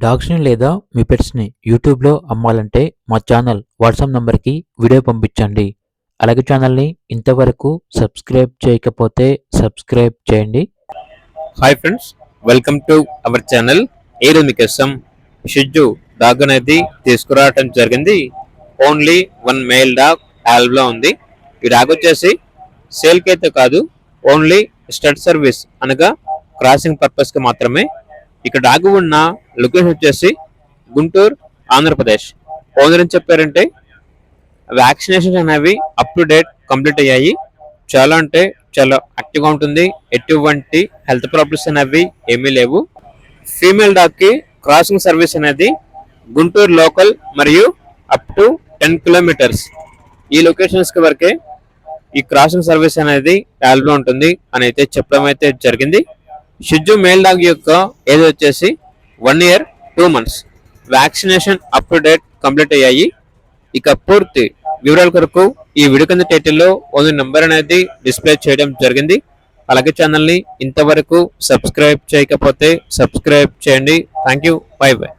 డాగ్స్‌ని లేదా మీ పెట్స్‌ని యూట్యూబ్‌లో అమ్మాలంటే మా ఛానల్ వాట్సాప్ నంబర్‌కి వీడియో పంపించండి. అలాగే ఛానల్‌ని ఇంతవరకు సబ్స్క్రైబ్ చేయకపోతే సబ్స్క్రైబ్ చేయండి. Hi friends, welcome to our channel. ఈరోజు మీకోసం షిజ్జు డాగ్ అనేది తీసుకురావడం జరిగింది. Only one male dog available ఉంది. ఈ డాగ్ వచ్చేసి సేల్కి అయితే కాదు, ఓన్లీ స్టడ్ సర్వీస్ అనగా క్రాసింగ్ పర్పస్ కి మాత్రమే. ఇక్కడ డాగ్ ఉన్న లొకేషన్ వచ్చేసి గుంటూరు, ఆంధ్రప్రదేశ్. ఓనర్ అని చెప్పారంటే వ్యాక్సినేషన్స్ అనేవి అప్ టు డేట్ కంప్లీట్ అయ్యాయి. చాలా అంటే చాలా యాక్టివ్గా ఉంటుంది. ఎటువంటి హెల్త్ ప్రాబ్లమ్స్ అనేవి ఏమీ లేవు. ఫీమేల్ డాగ్ కి క్రాసింగ్ సర్వీస్ అనేది గుంటూరు లోకల్ మరియు అప్ టు 10 కిలోమీటర్స్ ఈ లొకేషన్స్ కి వరకే ఈ క్రాసింగ్ సర్వీస్ అనేది అవైలబుల్ ఉంటుంది అని అయితే చెప్పడం అయితే జరిగింది. షిజ్జు మేల్ డాగ్ యొక్క ఏజ్ వచ్చేసి 1 year 2 months. Vaccination up to date complete అయ్యాయి. ఇక పూర్తి వివరాల కొరకు ఈ వీడియో కింద టైటిల్లో ఓనర్ నెంబర్ అనేది డిస్ప్లే చేయడం జరిగింది. అలాగే ఛానల్ని ఇంతవరకు సబ్స్క్రైబ్ చేయకపోతే సబ్స్క్రైబ్ చేయండి. Thank you. By by.